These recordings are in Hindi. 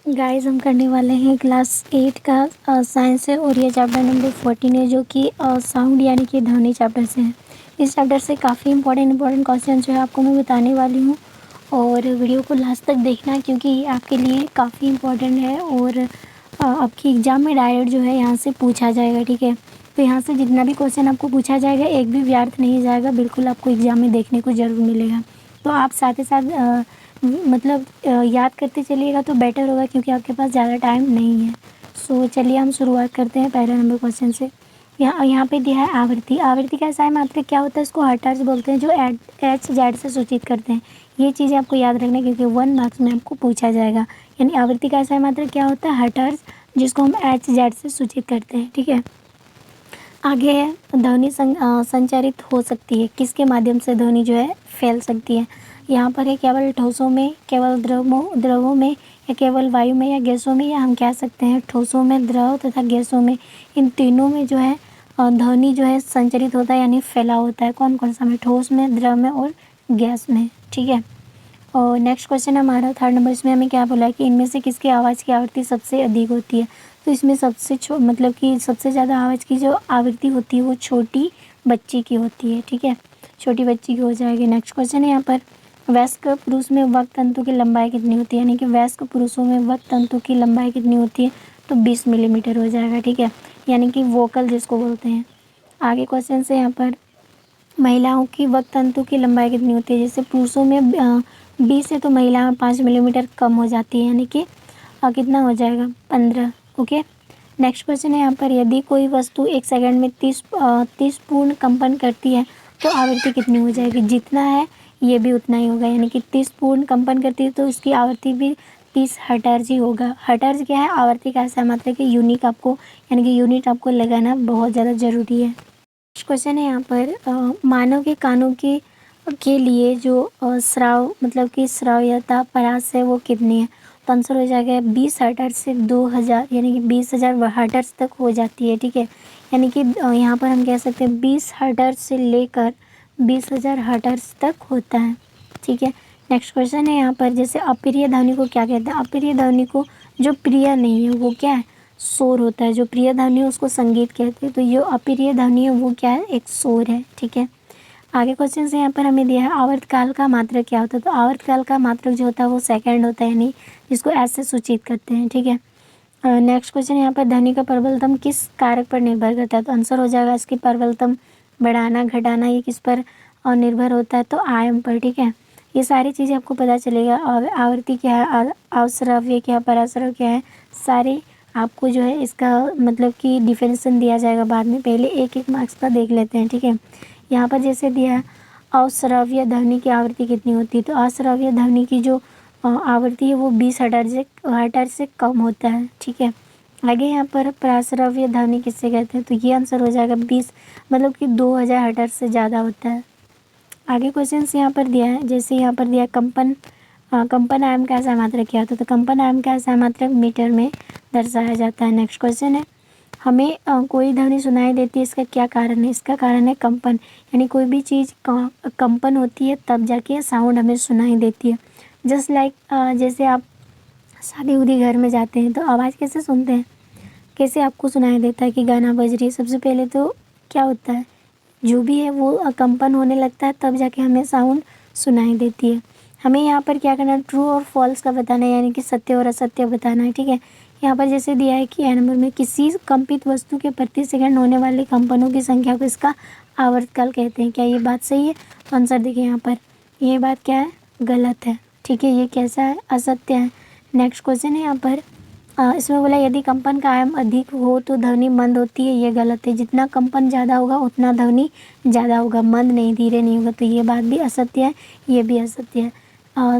गाइस हम करने वाले हैं क्लास 8 का साइंस है और ये चैप्टर नंबर 14 है जो कि साउंड यानी कि ध्वनि चैप्टर से है। इस चैप्टर से काफ़ी इंपॉर्टेंट क्वेश्चन जो है आपको मैं बताने वाली हूँ और वीडियो को लास्ट तक देखना क्योंकि ये आपके लिए काफ़ी इंपॉर्टेंट है और आपकी एग्ज़ाम में डायरेक्ट जो है यहाँ से पूछा जाएगा, ठीक है। तो यहाँ से जितना भी क्वेश्चन आपको पूछा जाएगा एक भी व्यर्थ नहीं जाएगा, बिल्कुल आपको एग्ज़ाम में देखने को ज़रूर मिलेगा। तो आप साथ ही साथ मतलब याद करते चलिएगा तो बेटर होगा क्योंकि आपके पास ज़्यादा टाइम नहीं है। सो चलिए हम शुरुआत करते हैं पहला नंबर क्वेश्चन से। यहाँ पे दिया है आवृत्ति। आवृत्ति का सही मात्रक क्या होता है? इसको हर्ट्ज बोलते हैं जो एच जेड से सूचित करते हैं। ये चीज़ें आपको याद रखना है क्योंकि 1 मार्क्स में आपको पूछा जाएगा। यानी आवृत्ति का सही मात्रक क्या होता है? हर्ट्ज, जिसको हम एच जेड से सूचित करते हैं, ठीक है। आगे है ध्वनि संचारित हो सकती है, किसके माध्यम से ध्वनि जो है फैल सकती है। यहाँ पर है केवल ठोसों में, केवल द्रवों में, या केवल वायु में या गैसों में, या हम कह सकते हैं ठोसों में, द्रव तथा गैसों में, इन तीनों में जो है ध्वनि जो है संचरित होता है यानी फैला होता है। कौन कौन सा में? ठोस में, द्रव में और गैस में, ठीक है। और नेक्स्ट क्वेश्चन हमारा थर्ड नंबर, इसमें हमें क्या बोला है कि इनमें से किसकी आवाज़ की आवृत्ति सबसे अधिक होती है। तो इसमें सबसे मतलब कि सबसे ज़्यादा आवाज़ की जो आवृत्ति होती है वो छोटी बच्ची की होती है, ठीक है, छोटी बच्ची की हो जाएगी। नेक्स्ट क्वेश्चन है यहाँ पर, वयस्क पुरुष में वक्र तंतु की लंबाई कितनी होती है, यानी कि वयस्क पुरुषों में वक्र तंतु की लंबाई कितनी होती है? तो 20 मिलीमीटर हो जाएगा, ठीक है, यानी कि वोकल जिसको बोलते हैं। आगे क्वेश्चन से यहाँ पर, महिलाओं की वक्र तंतु की लंबाई कितनी होती है? जैसे पुरुषों में 20 है तो महिला में 5 मिलीमीटर कम हो जाती है, यानी कि कितना हो जाएगा? 15, ओके। नेक्स्ट क्वेश्चन है यहाँ पर, यदि कोई वस्तु 1 सेकंड में 30 पूर्ण कंपन करती है तो आवृत्ति कितनी हो जाएगी? जितना है ये भी उतना ही होगा, यानी कि 30 पूर्ण कंपन करती है तो इसकी आवृत्ति भी 30 हर्ट्ज ही होगा। हर्ट्ज क्या है? आवृत्ति का ऐसा मतलब कि यूनिट आपको यानी कि यूनिट आपको लगाना बहुत ज़्यादा ज़रूरी है। नेक्स्ट क्वेश्चन है यहाँ पर, मानव के कानों के लिए जो श्राव मतलब कि श्राव्यता परास है वो कितनी है? तो आंसर हो जाएगा 20 हर्ट्ज से 2000 यानी कि 20,000 हर्ट्ज तक हो जाती है, ठीक है। यानी कि यहाँ पर हम कह सकते हैं 20 हर्ट्ज से लेकर 20,000 हर्ट्ज तक होता है, ठीक है। नेक्स्ट क्वेश्चन है यहाँ पर, जैसे अप्रिय ध्वनि को क्या कहते हैं? अप्रिय ध्वनि को जो प्रिय नहीं है वो क्या है? शोर होता है। जो प्रिय ध्वनि है उसको संगीत कहते हैं, तो ये अप्रिय ध्वनि है वो क्या है? एक शोर है, ठीक है। आगे क्वेश्चन से यहाँ पर हमें दिया है आवर्तकाल का मात्रक क्या होता है? तो आवर्तकाल का मात्रक जो होता है वो सेकंड होता है, यानी जिसको ऐसे सूचित करते हैं, ठीक है। नेक्स्ट क्वेश्चन यहाँ पर, ध्वनि का प्रबलतम किस कारक पर निर्भर करता है? तो आंसर हो जाएगा इसकी प्रबलतम बढ़ाना घटाना ये किस पर निर्भर होता है? तो आयाम पर, ठीक है। ये सारी चीज़ें आपको पता चलेगा। और आवृत्ति क्या है, अवश्रव्य क्या, पराश्रव्य क्या है, सारे आपको जो है इसका मतलब कि डिफिनेशन दिया जाएगा बाद में। पहले एक एक मार्क्स का देख लेते हैं, ठीक है। यहाँ पर जैसे दिया है अश्रव्य ध्वनि की आवृत्ति कितनी होती है? तो अश्रव्य ध्वनि की जो आवृत्ति है वो 20 हर्ट्ज से कम होता है, ठीक है। आगे यहाँ पर प्राश्रव्य ध्वनि किससे कहते हैं? तो ये आंसर हो जाएगा 20 मतलब कि 2000 हर्ट्ज से ज़्यादा होता है। आगे क्वेश्चन यहाँ पर दिया है, जैसे यहाँ पर दिया कंपन आयाम का ऐसा मात्रक क्या होता है? तो कंपन आयाम का ऐसा मात्रक मीटर में दर्शाया जाता है। नेक्स्ट क्वेश्चन है, हमें कोई ध्वनि सुनाई देती है, इसका क्या कारण है? इसका कारण है कंपन, यानी कोई भी चीज़ कंपन होती है तब जाके साउंड हमें सुनाई देती है। जस्ट लाइक जैसे आप शादी उदी घर में जाते हैं तो आवाज़ कैसे सुनते हैं, कैसे आपको सुनाई देता है कि गाना बज रही है? सबसे पहले तो क्या होता है, जो भी है वो कंपन होने लगता है तब जाके हमें साउंड सुनाई देती है। हमें यहाँ पर क्या करना है? ट्रू और फॉल्स का बताना है, यानी कि सत्य और असत्य बताना है, ठीक है। यहाँ पर जैसे दिया है कि ए नंबर में, किसी कंपित वस्तु के प्रति सेकंड होने वाले कंपनों की संख्या को इसका आवर्तकाल कहते हैं। क्या ये बात सही है? तो आंसर देखिए यहाँ पर, ये बात क्या है? गलत है, ठीक है। ये कैसा है? असत्य है। नेक्स्ट क्वेश्चन है यहाँ पर, इसमें बोला यदि कंपन का आयाम अधिक हो तो ध्वनि मंद होती है, ये गलत है। जितना कंपन ज़्यादा होगा उतना ध्वनि ज़्यादा होगा, मंद नहीं, धीरे नहीं होगा, तो ये बात भी असत्य है, ये भी असत्य है।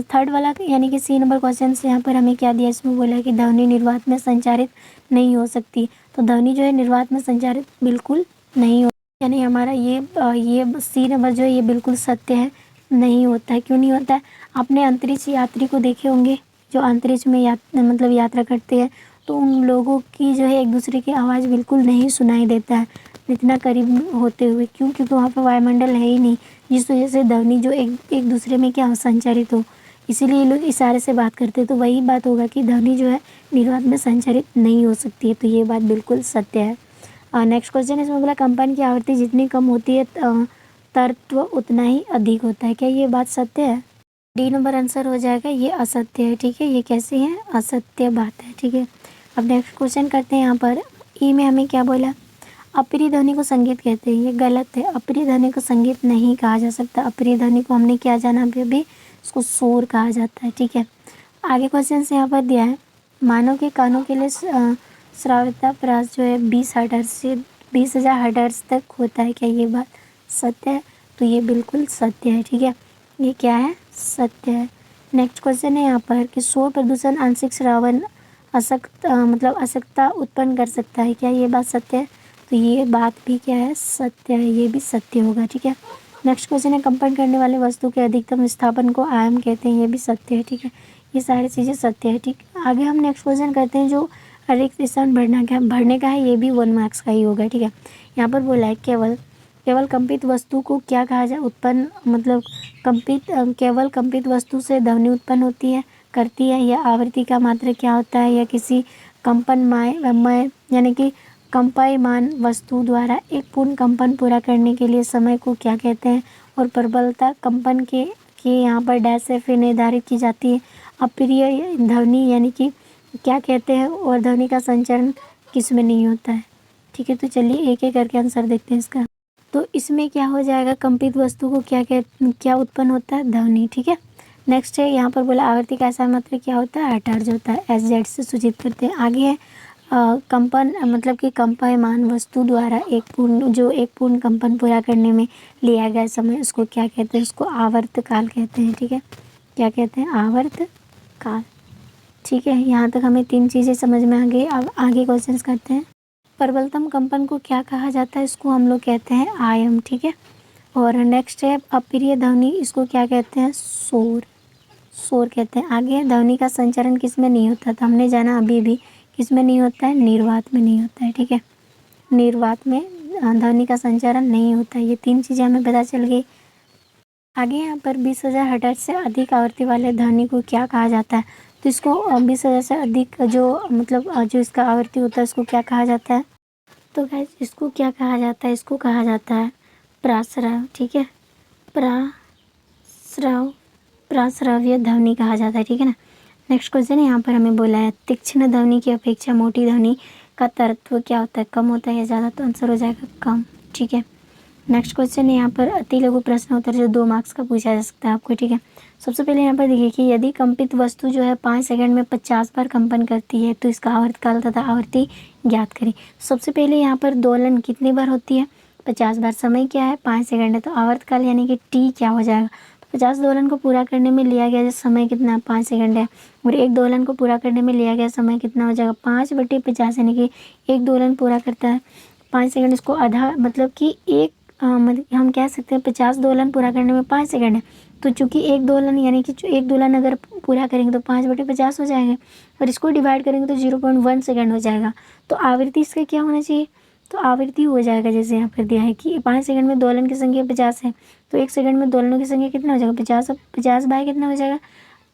थर्ड वाला यानी कि सी नंबर क्वेश्चन से यहाँ पर हमें क्या दिया, इसमें बोला है कि ध्वनि निर्वात में संचारित नहीं हो सकती। तो ध्वनि जो है निर्वात में संचारित बिल्कुल नहीं हो, यानी हमारा ये सी नंबर जो है ये बिल्कुल सत्य है, नहीं होता है। क्यों नहीं होता है? आपने अंतरिक्ष यात्री को देखे होंगे जो अंतरिक्ष में मतलब यात्रा करते हैं, तो उन लोगों की जो है एक दूसरे की आवाज़ बिल्कुल नहीं सुनाई देता है इतना करीब होते हुए। क्यों? क्योंकि वहाँ पर वायुमंडल है ही नहीं, जिस वजह से ध्वनि जो एक दूसरे में क्या हो, संचारित हो। इसीलिए ये लोग इशारे से बात करते हैं। तो वही बात होगा कि ध्वनि जो है निर्वात में संचारित नहीं हो सकती है। तो ये बात बिल्कुल सत्य है। नेक्स्ट क्वेश्चन इसमें बोला कंपन की आवृत्ति जितनी कम होती है तत्व उतना ही अधिक होता है। क्या ये बात सत्य है? डी नंबर आंसर हो जाएगा, ये असत्य है। ठीक है, ये कैसी है? असत्य बात है। ठीक है, अब नेक्स्ट क्वेश्चन करते हैं। यहाँ पर ई में हमें क्या बोला? अप्रिय ध्वनि को संगीत कहते हैं। ये गलत है, अप्रिय ध्वनि को संगीत नहीं कहा जा सकता। अप्रिय ध्वनि को हमने क्या जाना अभी इसको शोर कहा जाता है। ठीक है, आगे क्वेश्चन से यहाँ पर दिया है मानव के कानों के लिए श्राव्यता प्रास जो है 20 हर्ट्ज से 20,000 हर्ट्ज तक होता है। क्या ये बात सत्य है? तो ये बिल्कुल सत्य है। ठीक है, ये क्या है? सत्य है। नेक्स्ट क्वेश्चन है यहाँ पर कि शोर प्रदूषण आंशिक श्रवण अशक्तता उत्पन्न कर सकता है। क्या ये बात सत्य है? तो ये बात भी क्या है? सत्य है, ये भी सत्य होगा। ठीक है, नेक्स्ट क्वेश्चन है कंपन करने वाले वस्तु के अधिकतम विस्थापन को आयाम कहते हैं। ये भी सत्य है। ठीक है, ये सारी चीज़ें सत्य है। ठीक, आगे हम नेक्स्ट क्वेश्चन करते हैं जो रिक्त स्थान भरने का है। ये भी 1 मार्क्स का ही होगा। ठीक है, यहाँ पर बोला है केवल कंपित वस्तु को क्या कहा जाए? उत्पन्न केवल कंपित वस्तु से ध्वनि उत्पन्न होती है करती है। या आवृत्ति का मात्रा क्या होता है? या किसी कंपनमय यानी कि कंपायमान वस्तु द्वारा एक पूर्ण कंपन पूरा करने के लिए समय को क्या कहते हैं? और प्रबलता कंपन के यहाँ पर डैश से फिर निर्धारित की जाती है। अप्रिय ध्वनि यानी कि क्या कहते हैं? और ध्वनि का संचरण किस में नहीं होता है? ठीक है, तो चलिए एक एक करके आंसर देखते हैं इसका। तो इसमें क्या हो जाएगा? कंपित वस्तु को क्या उत्पन्न होता है? ध्वनि। ठीक है, नेक्स्ट है यहाँ पर बोला आवृत्ति का ऐसा मात्रा क्या होता है? हर्ट्ज होता है। SZ से सूचित करते हैं। आगे है कंपन मतलब कि कंपायमान वस्तु द्वारा एक पूर्ण कंपन पूरा करने में लिया गया समय उसको क्या कहते हैं? उसको आवर्त काल कहते हैं। ठीक है, क्या कहते हैं? आवर्त काल। ठीक है, यहाँ तक हमें 3 चीज़ें समझ में आ गई। अब आगे क्वेश्चंस करते हैं। प्रबलतम कंपन को क्या कहा जाता है? इसको हम लोग कहते हैं आयम। ठीक है, और नेक्स्ट है अप्रिय ध्वनि, इसको क्या कहते हैं? शोर कहते हैं। आगे ध्वनि का संचरण किस में नहीं होता? तो हमने जाना अभी भी किस में नहीं होता है? निर्वात में नहीं होता है। ठीक है, निर्वात में ध्वनि का संचरण नहीं होता है। ये 3 चीज़ें हमें पता चल गई। आगे यहाँ पर 20,000 हर्ट्ज से अधिक आवृत्ति वाले ध्वनि को क्या कहा जाता है? तो इसको 20,000 से अधिक जो इसका आवृत्ति होता है उसको क्या कहा जाता है? तो गाइस इसको क्या कहा जाता है? इसको कहा जाता है प्राश्रव। ठीक है, प्राश्रव्य ध्वनि कहा जाता है। ठीक है ना। नेक्स्ट क्वेश्चन है यहाँ पर हमें बोला है तीक्ष्ण ध्वनि की अपेक्षा मोटी ध्वनि का तरत्व क्या होता है? कम होता है या ज़्यादा? तो आंसर हो जाएगा कम। ठीक है, नेक्स्ट क्वेश्चन है यहाँ पर अति लघु प्रश्न उत्तर जो 2 मार्क्स का पूछा जा सकता है आपको। ठीक है, सबसे पहले यहाँ पर देखिए कि यदि कंपित वस्तु जो है 5 सेकंड में 50 बार कंपन करती है तो इसका आवर्तकाल तथा आवृत्ति ज्ञात करें। सबसे पहले यहाँ पर दोलन कितनी बार होती है? 50 बार। समय क्या है? 5 सेकंड है। तो आवर्तकाल यानी कि टी क्या हो जाएगा? तो 50 दोलन को पूरा करने में लिया गया समय कितना? 5 सेकंड है। और एक दोलन को पूरा करने में लिया गया समय कितना हो जाएगा? 5/50 यानी कि एक दोलन पूरा करता है 5 सेकंड। इसको आधा मतलब कि हम कह सकते हैं 50 दोलन पूरा करने में 5 सेकंड है। तो चूंकि एक दोलन यानी कि एक दोलन अगर पूरा करेंगे तो 5/50 हो जाएगा और इसको डिवाइड करेंगे तो 0.1 सेकंड हो जाएगा। तो आवृत्ति इसका क्या होना चाहिए? तो आवृत्ति हो जाएगा जैसे यहाँ पर दिया है कि 5 सेकंड में दोलन की संख्या 50 है तो 1 सेकंड में दोलनों की संख्या कितना हो जाएगा? 50 बाय कितना हो जाएगा?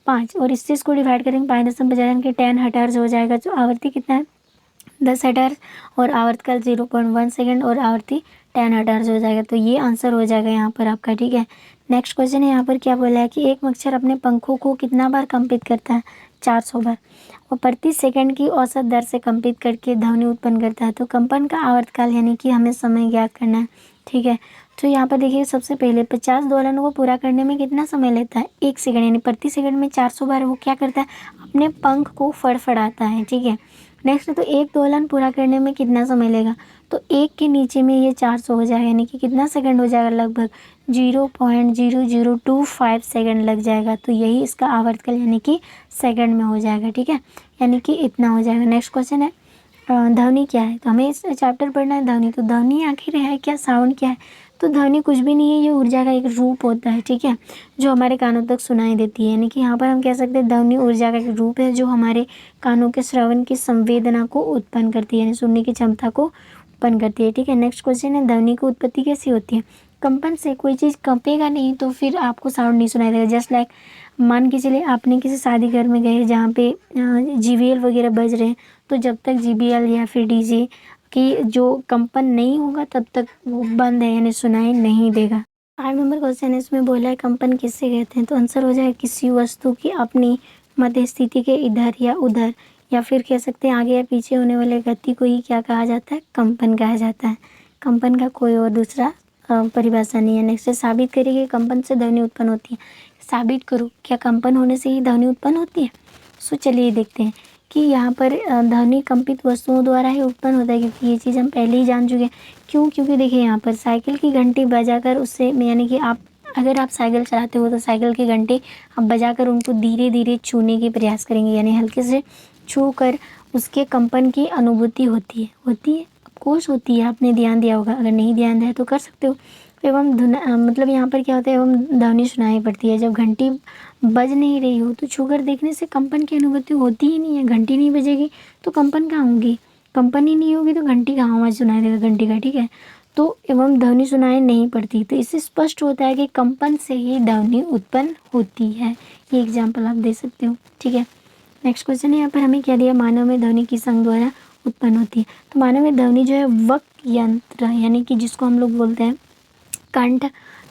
5। और इससे इसको डिवाइड करेंगे 5.50 के 10 हर्ट्ज हो जाएगा। तो आवृत्ति कितना है? 10 हर्ट्ज और आवर्तकाल 0.1 सेकंड और आवृत्ति 10 हर्ट्ज हो जाएगा। तो ये आंसर हो जाएगा यहाँ पर आपका। ठीक है, नेक्स्ट क्वेश्चन है यहाँ पर क्या बोला है कि एक मच्छर अपने पंखों को कितना बार कंपित करता है? 400 बार। और प्रति सेकंड की औसत दर से कंपित करके ध्वनि उत्पन्न करता है। तो कंपन का आवर्तकाल यानी कि हमें समय ज्ञात करना है। ठीक है, तो यहाँ पर देखिए सबसे पहले 50 दोलनों को पूरा करने में कितना समय लेता है? 1 सेकंड। यानी प्रति सेकंड में 400 बार वो क्या करता है? अपने पंख को फड़फड़ाता है। ठीक है, नेक्स्ट तो एक दोलन पूरा करने में कितना समय लेगा? तो 1 के नीचे में ये 400 हो जाएगा यानी कि कितना सेकंड हो जाएगा? लगभग 0.0025 सेकंड लग जाएगा। तो यही इसका आवर्तकाल यानी कि सेकंड में हो जाएगा। ठीक है, यानी कि इतना हो जाएगा। नेक्स्ट क्वेश्चन है ध्वनि क्या है? तो हमें इस चैप्टर पढ़ना है ध्वनि। तो ध्वनि आखिर है क्या? साउंड क्या है? तो ध्वनि कुछ भी नहीं है, ये ऊर्जा का एक रूप होता है। ठीक है, जो हमारे कानों तक सुनाई देती है। यानी कि यहाँ पर हम कह सकते हैं ध्वनि ऊर्जा का एक रूप है जो हमारे कानों के श्रवण की संवेदना को उत्पन्न करती है, यानी सुनने की क्षमता को उत्पन्न करती है। ठीक है, नेक्स्ट क्वेश्चन है ध्वनि की उत्पत्ति कैसी होती है? कंपन से कोई चीज़ कंपेगा नहीं तो फिर आपको साउंड नहीं सुनाई देगा। जस्ट लाइक मान के चलिए आपने किसी शादी घर में गए जहाँ पे JBL वगैरह बज रहे हैं, तो जब तक JBL या फिर DJ की जो कंपन नहीं होगा तब तक वो बंद है, यानी सुनाई नहीं देगा। 5 नंबर क्वेश्चन है, इसमें बोला है कंपन किससे कहते हैं, तो आंसर हो जाएगा किसी वस्तु की अपनी मध्य स्थिति के इधर या उधर या फिर कह सकते हैं आगे या पीछे होने वाले गति को ही क्या कहा जाता है, कंपन कहा जाता है। कंपन का कोई और दूसरा परिभाषा नहीं है। नेक्स्ट है, साबित करिए कि कंपन से ध्वनि उत्पन्न होती है। साबित करो, क्या कंपन होने से ही ध्वनि उत्पन्न होती है? सो चलिए देखते हैं कि यहाँ पर ध्वनि कंपित वस्तुओं द्वारा ही उत्पन्न होता है, क्योंकि ये चीज़ हम पहले ही जान चुके हैं। क्यों? क्योंकि देखिए यहाँ पर साइकिल की घंटी बजाकर उससे, यानी कि अगर आप साइकिल चलाते हो तो साइकिल की घंटी आप बजाकर उनको धीरे धीरे छूने की प्रयास करेंगे, यानी हल्के से छू कर उसके कंपन की अनुभूति होती है ऑफकोर्स होती है। आपने ध्यान दिया होगा, अगर नहीं ध्यान दिया तो कर सकते हो। एवं मतलब यहाँ पर क्या होता है, एवं ध्वनि सुनाई पड़ती है। जब घंटी बज नहीं रही हो तो छूकर देखने से कंपन की अनुभूति होती ही नहीं है। घंटी नहीं बजेगी तो कंपन कहाँ होगी, कंपन ही नहीं होगी तो घंटी कहाँ आवाज़ सुनाई देगा घंटी का, ठीक है। तो एवं ध्वनि सुनाई नहीं पड़ती, तो इससे स्पष्ट होता है कि कंपन से ही ध्वनि उत्पन्न होती है। ये एग्जाम्पल आप दे सकते हो, ठीक है। नेक्स्ट क्वेश्चन है, यहाँ पर हमें क्या दिया, मानव में ध्वनि किस अंग द्वारा उत्पन्न होती है। तो मानव में ध्वनि जो है वक्त यंत्र, यानी कि जिसको हम लोग बोलते हैं कंठ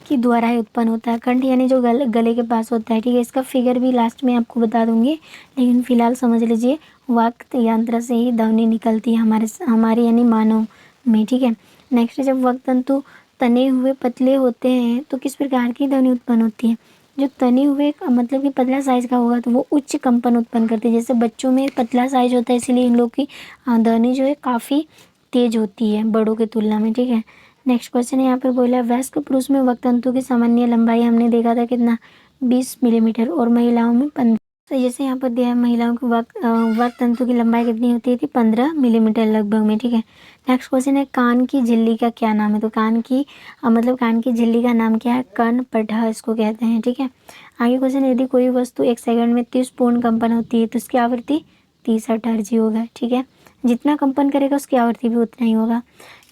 के द्वारा ही उत्पन्न होता है। कंठ यानी जो गले के पास होता है, ठीक है। इसका फिगर भी लास्ट में आपको बता दूंगी, लेकिन फिलहाल समझ लीजिए वक्त यंत्र से ही ध्वनि निकलती है हमारे यानी मानव में, ठीक है। नेक्स्ट, जब वक्त तंतु तने हुए पतले होते हैं तो किस प्रकार की ध्वनि उत्पन्न होती है। जो तने हुए मतलब कि पतला साइज का होगा तो वो उच्च कंपन उत्पन्न करते हैं। जैसे बच्चों में पतला साइज होता है, इसीलिए इन लोग की ध्वनि जो है काफ़ी तेज होती है बड़ों की तुलना में, ठीक है। नेक्स्ट क्वेश्चन है, यहाँ पर बोला वयस्क पुरुष में वक्त तंतु की सामान्य लंबाई हमने देखा था कितना, 20 मिलीमीटर, और महिलाओं में 15। तो जैसे यहाँ पर दिया है महिलाओं की वक्त तंतु की लंबाई कितनी होती थी, 15 मिलीमीटर लगभग में, ठीक है। नेक्स्ट क्वेश्चन है, कान की झिल्ली का क्या नाम है। तो कान की कान की झिल्ली का नाम क्या है, कर्णपटह इसको कहते हैं, ठीक है। आगे क्वेश्चन, यदि कोई वस्तु 1 सेकंड में 30 पूर्ण कंपन होती है तो उसकी आवृत्ति 30 हर्ट्ज होगा, ठीक है। जितना कंपन करेगा उसकी आवृत्ति भी उतना ही होगा।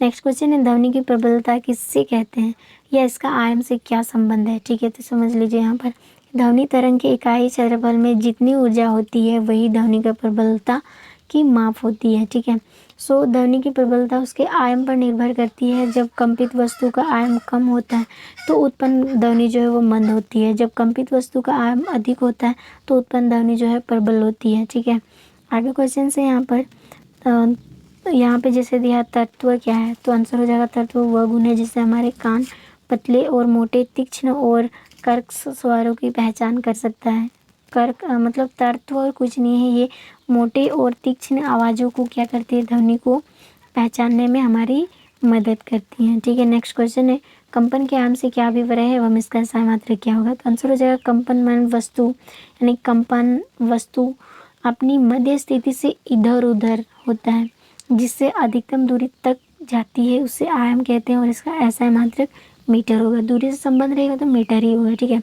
नेक्स्ट क्वेश्चन है, ध्वनि की प्रबलता किससे कहते हैं या इसका आयाम से क्या संबंध है, ठीक है। तो समझ लीजिए यहाँ पर ध्वनि तरंग के इकाई क्षेत्रफल में जितनी ऊर्जा होती है वही ध्वनि की प्रबलता की माप होती है, ठीक है। सो ध्वनि की प्रबलता उसके आयाम पर निर्भर करती है। जब कंपित वस्तु का आयाम कम होता है तो उत्पन्न ध्वनि जो है वो मंद होती है। जब कंपित वस्तु का आयाम अधिक होता है तो उत्पन्न ध्वनि जो है प्रबल होती है, ठीक है। आगे क्वेश्चन से यहाँ पे जैसे दिया तत्व क्या है, तो आंसर हो जाएगा तत्व वह गुण है जिससे हमारे कान पतले और मोटे, तीक्ष्ण और कर्क स्वरों की पहचान कर सकता है। कर्क तत्व और कुछ नहीं है, ये मोटे और तीक्ष्ण आवाज़ों को क्या करती है, ध्वनि को पहचानने में हमारी मदद करती हैं, ठीक है। नेक्स्ट क्वेश्चन है, कंपन के आयाम से क्या अभिप्राय है एवं इसका सही मात्रक क्या होगा। तो आंसर हो जाएगा कंपन मान वस्तु, यानी कंपन वस्तु अपनी मध्य स्थिति से इधर उधर होता है, जिससे अधिकतम दूरी तक जाती है उसे आयाम कहते हैं, और इसका ऐसा मात्रक मीटर होगा। दूरी से संबंध रहेगा तो मीटर ही होगा, ठीक है।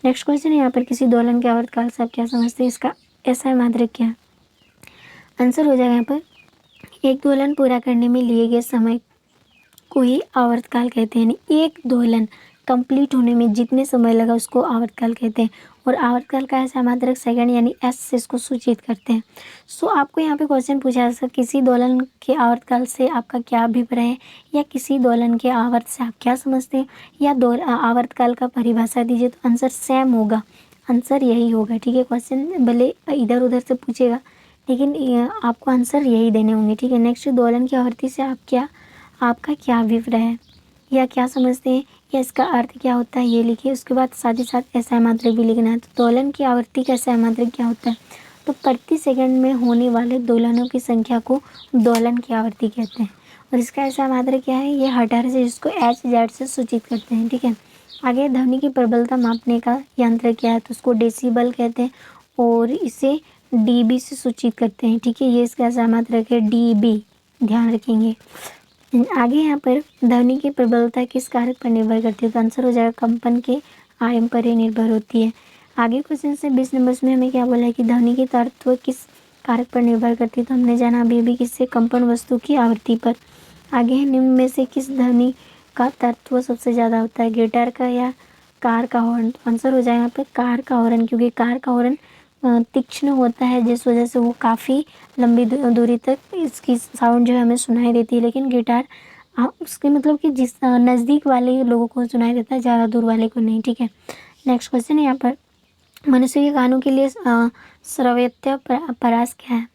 नेक्स्ट क्वेश्चन है, यहाँ पर किसी दोलन के आवर्तकाल से आप क्या समझते हैं, इसका ऐसा मात्रक क्या है। आंसर हो जाएगा यहाँ पर एक दोलन पूरा करने में लिए गए समय को ही आवर्तकाल कहते हैं, यानी एक दोलन कंप्लीट होने में जितने समय लगा उसको आवर्तकाल कहते हैं, और आवर्तकाल का ऐसा मात्रक सेकंड यानी एस से इसको सूचित करते हैं। सो आपको यहाँ पे क्वेश्चन पूछा जा सकता है किसी दोलन के आवर्तकाल से आपका क्या अभिप्राय है, या किसी दोलन के आवर्त से आप क्या समझते हैं, या आवर्तकाल का परिभाषा दीजिए। तो आंसर सेम होगा, आंसर यही होगा, ठीक है। क्वेश्चन भले इधर उधर से पूछेगा लेकिन आपको आंसर यही देने होंगे, ठीक है। नेक्स्ट, दोलन की आवृत्ति से आपका क्या अभिप्राय है या क्या समझते हैं या इसका अर्थ क्या होता है, ये लिखिए। उसके बाद साथ ही साथ ऐसा मात्रक भी लिखना है। तो दोलन की आवृत्ति का ऐसा मात्रक क्या होता है, तो प्रति सेकंड में होने वाले दोलनों की संख्या को दोलन की आवृत्ति कहते हैं, और इसका ऐसा मात्रक क्या है, ये हर्ट्ज है, जिसको HZ से सूचित करते हैं, ठीक है। आगे ध्वनि की प्रबलता मापने का यंत्र क्या है, तो उसको डेसिबल कहते हैं, और इसे DB से सूचित करते हैं, ठीक है। ये इसका ऐसा मात्रक है DB, ध्यान रखेंगे। आगे यहाँ पर ध्वनि की प्रबलता किस कारक पर निर्भर करती है, तो आंसर हो जाएगा कंपन के आयाम पर ही निर्भर होती है। आगे क्वेश्चन से 20 नंबर में हमें क्या बोला है कि ध्वनि की तत्व किस कारक पर निर्भर करती है, तो हमने जाना अभी किससे, कंपन वस्तु की आवृत्ति पर। आगे है निम्न में से किस ध्वनि का तत्व सबसे ज़्यादा होता है, गिटार का या कार का हॉर्न? तो आंसर हो जाएगा यहाँ पे कार का हॉर्न, क्योंकि कार का हॉर्न तीक्ष्ण होता है, जिस वजह से वो काफ़ी लंबी दूरी तक इसकी साउंड जो है हमें सुनाई देती है। लेकिन गिटार उसके मतलब कि जिस नज़दीक वाले लोगों को सुनाई देता है, ज़्यादा दूर वाले को नहीं। ठीक है, नेक्स्ट क्वेश्चन है यहाँ पर, मनुष्य के कानों के लिए श्रव्यता परास क्या है?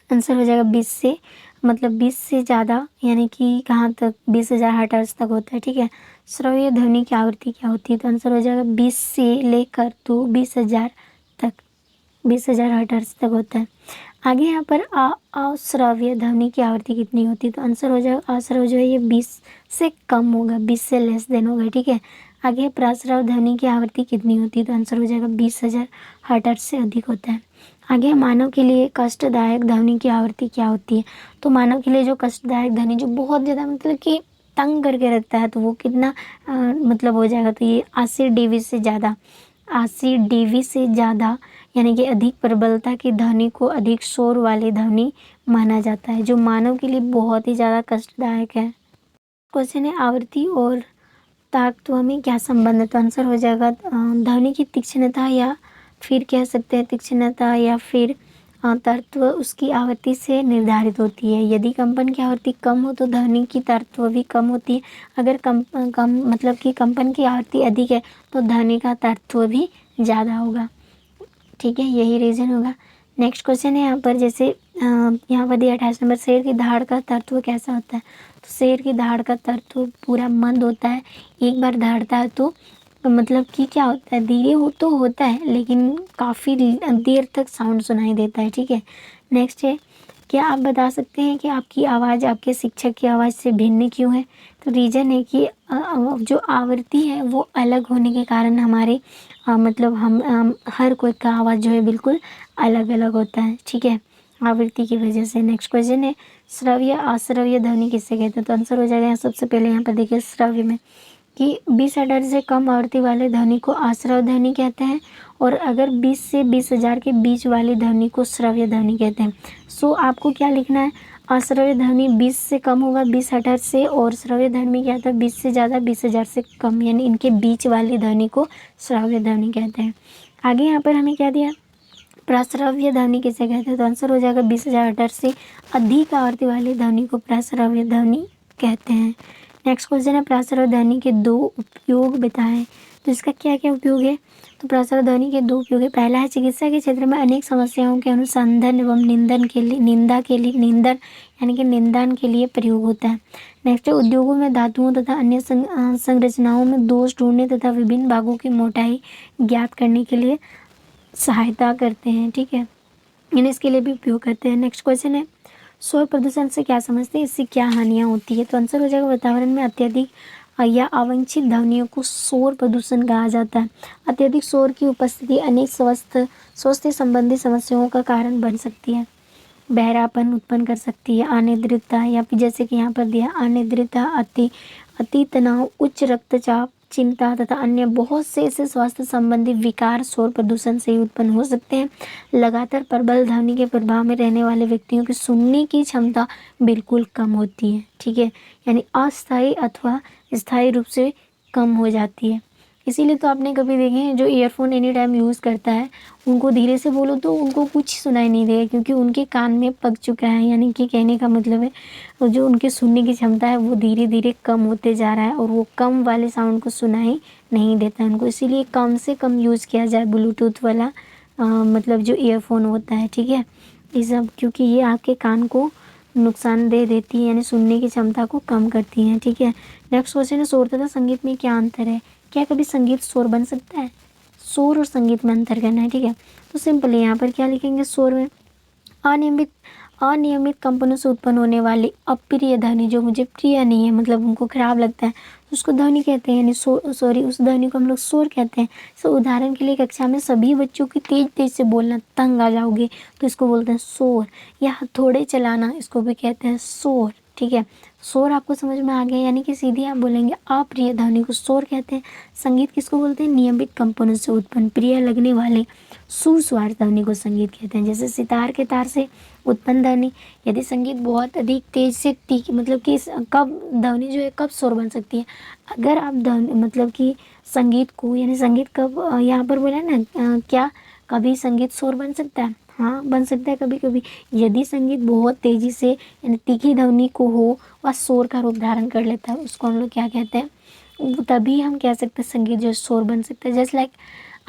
आंसर हो जाएगा 20 से, मतलब 20 से ज़्यादा, यानी कि कहाँ तक, 20,000 हर्ट्ज तक होता है। ठीक है, श्रव्य ध्वनि की आवृत्ति क्या होती है? तो आंसर हो जाएगा 20 से लेकर तो 20,000 तक, 20,000 हर्ट्ज तक होता है। आगे यहाँ पर अश्रव्य ध्वनि की आवृत्ति कितनी होती है? तो आंसर हो जाएगा अश्रव्य जो है ये 20 से कम होगा, 20 से लेस देन होगा। ठीक है, आगे प्राश्रव्य ध्वनि की आवृत्ति कितनी होती है? तो आंसर हो जाएगा 20,000 हर्ट्ज से अधिक होता है। आगे मानव के लिए कष्टदायक ध्वनि की आवृत्ति क्या होती है? तो मानव के लिए जो कष्टदायक ध्वनि जो बहुत ज़्यादा मतलब कि तंग करके रखता है, तो वो कितना मतलब हो जाएगा? तो ये 80 डीबी से ज़्यादा, 80 डीबी से ज़्यादा, यानी कि अधिक प्रबलता की ध्वनि को अधिक शोर वाली ध्वनि माना जाता है, जो मानव के लिए बहुत ही ज़्यादा कष्टदायक है। क्वेश्चन है, आवृत्ति और ताकत्व में क्या संबंध है? तो आंसर हो जाएगा ध्वनि की तीक्ष्णता, या फिर कह सकते हैं तीक्ष्णता, या फिर तत्व उसकी आवृत्ति से निर्धारित होती है। यदि कंपन की आवृत्ति कम हो तो ध्वनि की तत्व भी कम होती है। अगर कम मतलब कि कंपन की आवृत्ति अधिक है तो ध्वनि का तत्व भी ज़्यादा होगा। ठीक है, यही रीज़न होगा। नेक्स्ट क्वेश्चन है यहाँ पर, जैसे यहाँ पर दिया 28 नंबर, शेर की दहाड़ का तत्व कैसा होता है? तो शेर की दहाड़ का तत्व पूरा मंद होता है। एक बार दहाड़ता है तो मतलब कि क्या होता है, धीरे हो तो होता है, लेकिन काफ़ी देर तक साउंड सुनाई देता है। ठीक है, नेक्स्ट है, क्या आप बता सकते हैं कि आपकी आवाज़ आपके शिक्षक की आवाज़ से भिन्न क्यों है? तो रीज़न है कि जो आवृत्ति है वो अलग होने के कारण हमारे मतलब हम हर कोई का आवाज़ जो है बिल्कुल अलग अलग होता है। ठीक है, आवृत्ति की वजह से। नेक्स्ट क्वेश्चन है, श्रव्य अश्रव्य ध्वनि किसे कहते हैं? तो आंसर हो जाएगा यहाँ सबसे पहले यहाँ पर देखिए श्रव्य में कि 20 हर्ट्ज से कम आवृत्ति वाले ध्वनि को अश्रव्य ध्वनि कहते हैं, और अगर 20 से 20,000 के बीच वाली ध्वनि को श्रव्य ध्वनि कहते हैं। सो आपको क्या लिखना है, अश्रव्य ध्वनि 20 से कम होगा 20 हर्ट्ज से, और श्रव्य ध्वनि क्या था 20 से ज़्यादा 20,000 से कम, यानी इनके बीच वाली ध्वनि को श्रव्य ध्वनि कहते हैं। आगे यहाँ पर हमें क्या दिया, प्राश्रव्य ध्वनि किसे कहते हैं? तो आंसर हो जाएगा 20,000 हर्ट्ज से अधिक आवृत्ति वाली ध्वनि को प्राश्रव्य ध्वनि कहते हैं। नेक्स्ट क्वेश्चन है, प्राश्रव्य ध्वनि के 2 उपयोग बताएं। तो इसका क्या क्या उपयोग है? तो प्राश्रव्य ध्वनि के 2 उपयोग है। पहला है, चिकित्सा के क्षेत्र में अनेक समस्याओं के अनुसंधान एवं निंदन यानी कि निदान के लिए प्रयोग होता है। नेक्स्ट है, उद्योगों में धातुओं तथा अन्य संरचनाओं में दोष ढूंढने तथा विभिन्न भागों की मोटाई ज्ञात करने के लिए सहायता करते हैं। ठीक है, यानी इसके लिए भी उपयोग करते हैं। नेक्स्ट क्वेश्चन है, शोर प्रदूषण से क्या समझते हैं, इससे क्या हानियाँ होती है? तो आंसर हो जाएगा, वातावरण में अत्यधिक या अवांछित ध्वनियों को शोर प्रदूषण कहा जाता है। अत्यधिक शोर की उपस्थिति अनेक स्वास्थ्य संबंधी समस्याओं का कारण बन सकती है। बहरापन उत्पन्न कर सकती है, अनिद्रता, या फिर जैसे कि यहाँ पर दिया अनिद्रता, अति तनाव, उच्च रक्तचाप, चिंता तथा अन्य बहुत से ऐसे स्वास्थ्य संबंधी विकार शोर प्रदूषण से ही उत्पन्न हो सकते हैं। लगातार प्रबल ध्वनि के प्रभाव में रहने वाले व्यक्तियों की सुनने की क्षमता बिल्कुल कम होती है। ठीक है, यानी अस्थायी अथवा स्थायी रूप से कम हो जाती है। इसीलिए तो आपने कभी देखे हैं जो ईयरफोन एनी टाइम यूज़ करता है, उनको धीरे से बोलो तो उनको कुछ सुनाई नहीं देगा, क्योंकि उनके कान में पक चुका है। यानी कि कहने का मतलब है जो उनकी सुनने की क्षमता है वो धीरे धीरे कम होते जा रहा है, और वो कम वाले साउंड को सुनाई नहीं देता है उनको। इसीलिए कम से कम यूज़ किया जाए ब्लूटूथ वाला मतलब जो ईयरफोन होता है। ठीक है, ये सब क्योंकि ये आपके कान को नुकसान दे देती है, यानी सुनने की क्षमता को कम करती हैं। ठीक है, नेक्स्ट क्वेश्चन है, शोर तथा संगीत में क्या अंतर है? क्या कभी संगीत शोर बन सकता है? शोर और संगीत में अंतर करना है। ठीक है, तो सिंपल है, यहाँ पर क्या लिखेंगे, शोर में अनियमित कंपनों से उत्पन्न होने वाली अप्रिय ध्वनि जो मुझे प्रिय नहीं है, मतलब उनको खराब लगता है, उसको ध्वनि कहते हैं, यानी उस ध्वनि को हम लोग शोर कहते हैं। सो उदाहरण के लिए कक्षा में सभी बच्चों की तेज तेज से बोलना, तंग आ जाओगे तो इसको बोलते हैं शोर, या हथौड़े चलाना, इसको भी कहते हैं शोर। ठीक है। शोर आपको समझ में आ गया, यानी कि सीधे आप बोलेंगे अप्रिय ध्वनि को शोर कहते हैं। संगीत किसको बोलते हैं? नियमित कंपनों से उत्पन्न प्रिय लगने वाले सुस्वर ध्वनि को संगीत कहते हैं। जैसे सितार के तार से उत्पन्न ध्वनि, यदि संगीत बहुत अधिक तेज से तीखी, मतलब कि कब ध्वनि जो है कब शोर बन सकती है? अगर आप ध्वनि मतलब कि संगीत को, यानी संगीत कब यहाँ पर बोला ना क्या कभी संगीत शोर बन सकता है? हाँ, बन सकता है कभी कभी। यदि संगीत बहुत तेजी से यानी तीखी ध्वनि को हो, वह शोर का रूप धारण कर लेता है, उसको हम लोग क्या कहते हैं? तभी हम कह सकते हैं संगीत जो शोर बन सकता है। जस्ट लाइक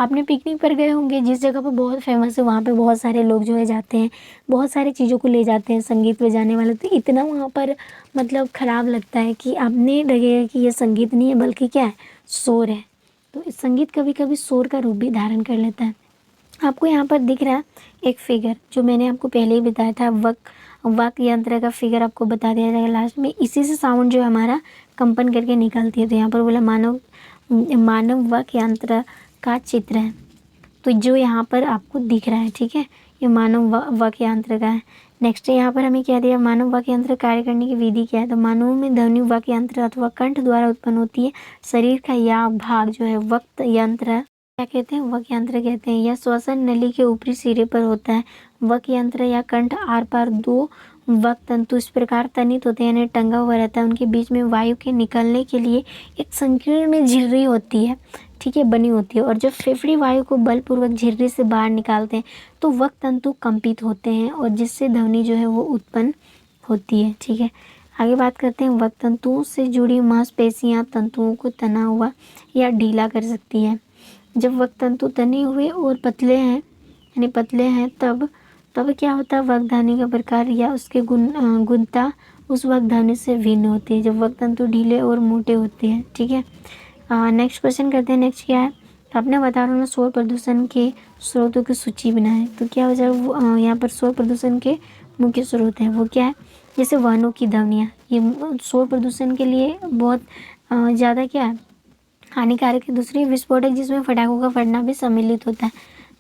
आपने पिकनिक पर गए होंगे, जिस जगह पर बहुत फेमस है, वहाँ पे बहुत सारे लोग जो है जाते हैं, बहुत सारी चीज़ों को ले जाते हैं संगीत बजाने वाले, तो इतना वहाँ पर मतलब ख़राब लगता है कि आपने लगेगा कि ये संगीत नहीं है बल्कि क्या है? शोर है। तो इस संगीत कभी कभी शोर का रूप भी धारण कर लेता है। आपको यहाँ पर दिख रहा है एक फिगर, जो मैंने आपको पहले ही बताया था, वाक्य यंत्र का फिगर आपको बता दिया जाएगा लास्ट में। इसी से साउंड जो है हमारा कंपन करके निकलती है। तो यहाँ पर बोला मानव वाक्य यंत्र का चित्र है, तो जो यहाँ पर आपको दिख रहा है, ठीक है, ये मानव वाक्य यंत्र का है। नेक्स्ट यहाँ पर हमें क्या दिया? मानव वाक्य यंत्र कार्य करने की विधि क्या है? तो मानव में ध्वनि वाक्य यंत्र अथवा कंठ द्वारा उत्पन्न होती है। शरीर का यह भाग जो है वक्त यंत्र क्या कहते हैं? वक् यंत्र कहते हैं। यह श्वसन नली के ऊपरी सिरे पर होता है। वक् यंत्र या कंठ आर पार दो वक् तंतु इस प्रकार तनित होते हैं, यानी टंगा हुआ रहता है। उनके बीच में वायु के निकलने के लिए एक संकीर्ण झिर्री होती है, ठीक है, बनी होती है। और जब फेफड़ी वायु को बलपूर्वक झिर्री से बाहर निकालते हैं तो वक् तंतु कंपित होते हैं, और जिससे ध्वनि जो है वो उत्पन्न होती है, ठीक है। आगे बात करते हैं, वक् तंतुओं से जुड़ी मांसपेशियां तंतुओं को तना हुआ या ढीला कर सकती है। जब वक् तंतु तने हुए और पतले हैं, यानी पतले हैं, तब क्या होता है? वक् ध्वनि का प्रकार या उसके गुणता उस वक् ध्वनि से भिन्न होती है जब वक् तंतु ढीले और मोटे होते हैं, ठीक है। नेक्स्ट क्वेश्चन करते हैं। नेक्स्ट क्या है? अपने वातावरण में शोर प्रदूषण के स्रोतों की सूची बनाएं। तो क्या हो जाए? यहाँ पर शोर प्रदूषण के मुख्य स्रोत हैं, वो क्या है? जैसे वाहनों की ध्वनियाँ, ये शोर प्रदूषण के लिए बहुत ज़्यादा क्या है? हानिकारक है। दूसरी विस्फोटक, जिसमें फटाकों का फटना भी सम्मिलित होता है।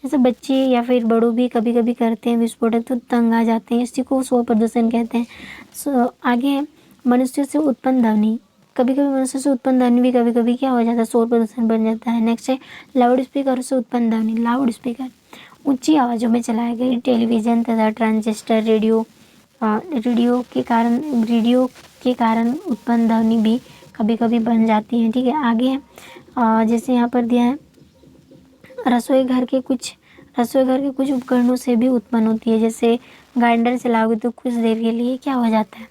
जैसे बच्चे या फिर बड़ों भी कभी कभी करते हैं विस्फोटक, तो तंग आ जाते हैं, इसी को शोर प्रदूषण कहते हैं। आगे है मनुष्य से उत्पन्न ध्वनि। कभी कभी मनुष्य से उत्पन्न ध्वनि भी कभी कभी क्या हो जाता है? शोर प्रदूषण बन जाता है। नेक्स्ट है लाउड स्पीकर से उत्पन्न ध्वनि। लाउड स्पीकर ऊंची आवाज़ों में चलाए गए टेलीविज़न तथा ट्रांजिस्टर रेडियो के कारण उत्पन्न ध्वनि भी कभी कभी बन जाती है, ठीक है। आगे है जैसे यहाँ पर दिया है रसोई घर के कुछ उपकरणों से भी उत्पन्न होती है। जैसे ग्राइंडर चलाओगे तो कुछ देर के लिए क्या हो जाता है?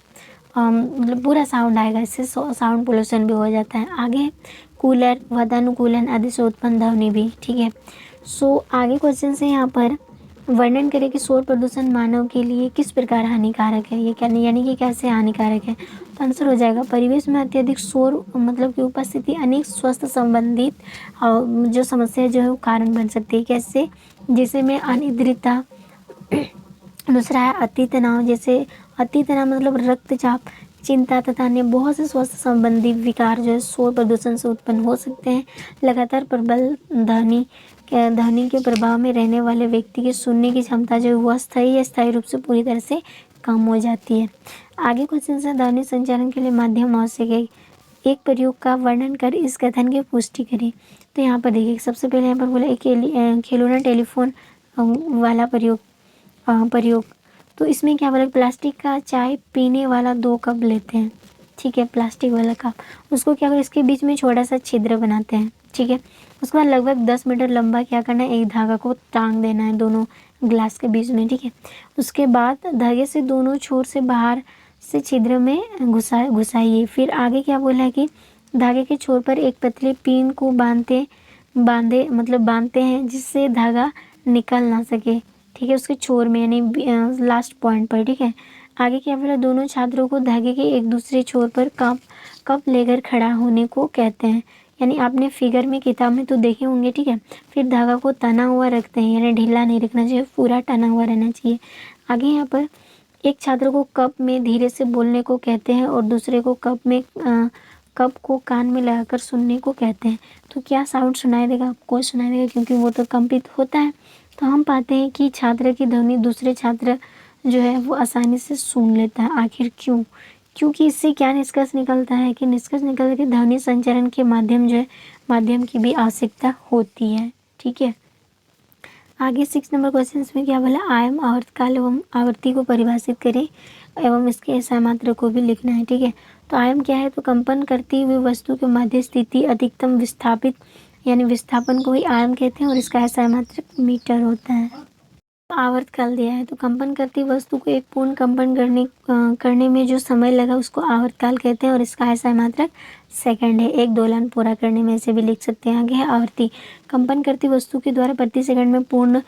मतलब पूरा साउंड आएगा, इससे साउंड पोल्यूशन भी हो जाता है। आगे कूलर, वातानुकूलन आदि से उत्पन्न ध्वनि भी, ठीक है। आगे क्वेश्चन से यहाँ पर वर्णन करें कि शोर प्रदूषण मानव के लिए किस प्रकार हानिकारक है, ये क्या यानी कि कैसे हानिकारक है? तो आंसर हो जाएगा परिवेश में अत्यधिक शोर मतलब की उपस्थिति अनेक स्वास्थ्य संबंधित जो समस्या जो है वो कारण बन सकती है। कैसे? जैसे में अनिद्रता, दूसरा है अति तनाव, जैसे अति तनाव मतलब रक्तचाप, चिंता तथा अन्य बहुत से स्वास्थ्य संबंधी विकार जो है शोर प्रदूषण से उत्पन्न हो सकते हैं। लगातार प्रबल ध्वनि के प्रभाव में रहने वाले व्यक्ति की सुनने की क्षमता जो है वो अस्थायी रूप से पूरी तरह से कम हो जाती है। आगे क्वेश्चन से ध्वनि संचारण के लिए माध्यम आवश्यक है, एक प्रयोग का वर्णन कर इस कथन की पुष्टि करें। तो यहाँ पर देखिए सबसे पहले यहाँ पर बोला एक खिलौना टेलीफोन वाला प्रयोग। तो इसमें क्या बोला? प्लास्टिक का चाय पीने वाला 2 कप लेते हैं, ठीक है, प्लास्टिक वाला कप, उसको क्या करें? इसके बीच में छोटा सा छिद्र बनाते हैं, ठीक है। उसके बाद लगभग 10 मीटर लंबा क्या करना है? एक धागा को टांग देना है दोनों ग्लास के बीच में, ठीक है। उसके बाद धागे से दोनों छोर से बाहर से छिद्र में घुसाइए। फिर आगे क्या बोला है कि धागे के छोर पर एक पतले पिन को बांधते हैं जिससे धागा निकल ना सके, ठीक है, उसके छोर में यानी लास्ट पॉइंट पर, ठीक है। आगे क्या बोला? दोनों छात्रों को धागे के एक दूसरे छोर पर कप लेकर खड़ा होने को कहते हैं, यानी आपने फिगर में किताब में तो देखे होंगे, ठीक है। फिर धागा को तना हुआ रखते हैं, यानी ढीला नहीं रखना चाहिए, पूरा टना हुआ रहना चाहिए। आगे यहाँ पर एक छात्र को कप में धीरे से बोलने को कहते हैं और दूसरे को कप को कान में लगाकर सुनने को कहते हैं। तो क्या साउंड सुनाई देगा? आपको सुनाई देगा, क्योंकि वो तो कंपित होता है। तो हम पाते हैं कि छात्र की ध्वनि दूसरे छात्र जो है वो आसानी से सुन लेता है। आखिर क्यों? क्योंकि इससे क्या निष्कर्ष निकलता है कि निष्कर्ष निकलता है कि ध्वनि संचरण के माध्यम की भी आवश्यकता होती है। ठीक है, आगे 6 नंबर क्वेश्चन में क्या बोला, आयाम, आवर्तकाल एवं आवृत्ति को परिभाषित करें एवं इसके SI मात्रा को भी लिखना है। ठीक है, तो आयाम क्या है, तो कंपन करती हुई वस्तु के मध्य स्थिति अधिकतम विस्थापित यानी विस्थापन को ही आयाम कहते हैं और इसका SI मात्रक मीटर होता है। आवर्तकाल दिया है, तो कंपन करती वस्तु को एक पूर्ण कंपन करने में जो समय लगा उसको आवर्तकाल कहते हैं और इसका SI मात्रक सेकंड है। एक दोलन पूरा करने में इसे भी लिख सकते हैं। आगे है आवृत्ति, कंपन करती वस्तु के द्वारा प्रति सेकंड में पूर्ण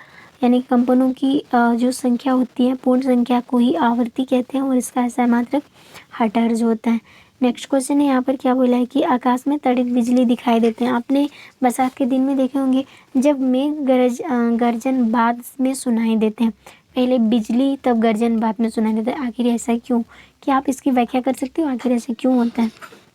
यानी कंपनों की जो संख्या होती है पूर्ण संख्या को ही आवृत्ति कहते हैं और इसका SI मात्रक हर्ट्ज होता है। नेक्स्ट क्वेश्चन है, यहाँ पर क्या बोला है कि आकाश में तड़ित बिजली दिखाई देते हैं। आपने बरसात के दिन में देखे होंगे जब मेघ गर्जन बाद में सुनाई देते हैं, पहले बिजली तब गर्जन बाद में सुनाई देता है। आखिर ऐसा क्यों, क्या आप इसकी व्याख्या कर सकते हो, आखिर ऐसा क्यों होता है?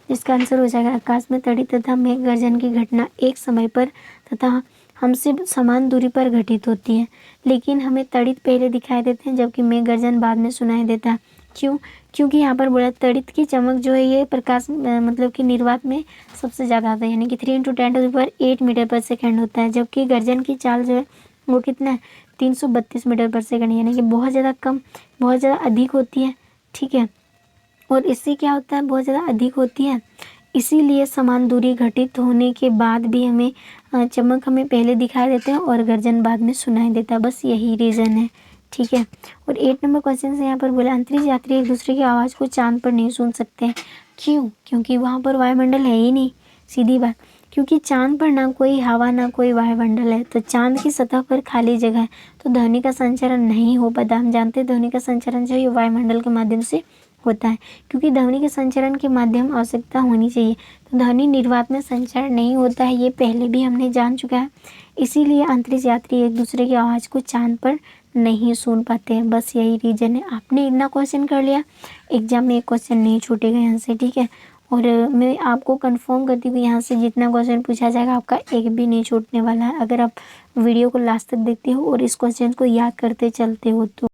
इसका आंसर हो जाएगा आकाश में तड़ित तथा मेघ गर्जन की घटना एक समय पर तथा हमसे समान दूरी पर घटित होती है, लेकिन हमें तड़ित पहले दिखाई देते हैं जबकि मेघ गर्जन बाद में सुनाई देता है। क्यों? क्योंकि यहाँ पर बोला तड़ित की चमक जो है ये प्रकाश मतलब कि निर्वात में सबसे ज़्यादा आता है, यानी कि 3 × 10⁸ मीटर पर सेकंड होता है, जबकि गर्जन की चाल जो है वो कितना है 332 मीटर पर सेकंड, यानी कि बहुत ज़्यादा कम बहुत ज़्यादा अधिक होती है। ठीक है, और इससे क्या होता है बहुत ज़्यादा अधिक होती है, इसीलिए समान दूरी घटित होने के बाद भी हमें चमक हमें पहले दिखाई देते हैं और गर्जन बाद में सुनाई देता है, बस यही रीज़न है। ठीक है, और 8 नंबर क्वेश्चन से यहाँ पर बोला अंतरिक्ष यात्री एक दूसरे की आवाज़ को चांद पर नहीं सुन सकते हैं। क्यों? क्योंकि वहाँ पर वायुमंडल है ही नहीं, सीधी बात, क्योंकि चांद पर ना कोई हवा ना कोई वायुमंडल है, तो चांद की सतह पर खाली जगह है, तो ध्वनि का संचरण नहीं हो पाता। हम जानते हैं ध्वनि का संचरण जो है वायुमंडल के माध्यम से होता है, क्योंकि ध्वनि के संचरण के माध्यम आवश्यकता होनी चाहिए, तो ध्वनि निर्वात में संचरण नहीं होता है, ये पहले भी हमने जान चुका है। इसीलिए अंतरिक्ष यात्री एक दूसरे की आवाज़ को चांद पर नहीं सुन पाते हैं, बस यही रीज़न है। आपने इतना क्वेश्चन कर लिया, एग्जाम में एक क्वेश्चन नहीं छूटेगा यहाँ से। ठीक है, और मैं आपको कंफर्म करती हूँ यहाँ से जितना क्वेश्चन पूछा जाएगा आपका एक भी नहीं छूटने वाला है, अगर आप वीडियो को लास्ट तक देखते हो और इस क्वेश्चन को याद करते चलते हो तो।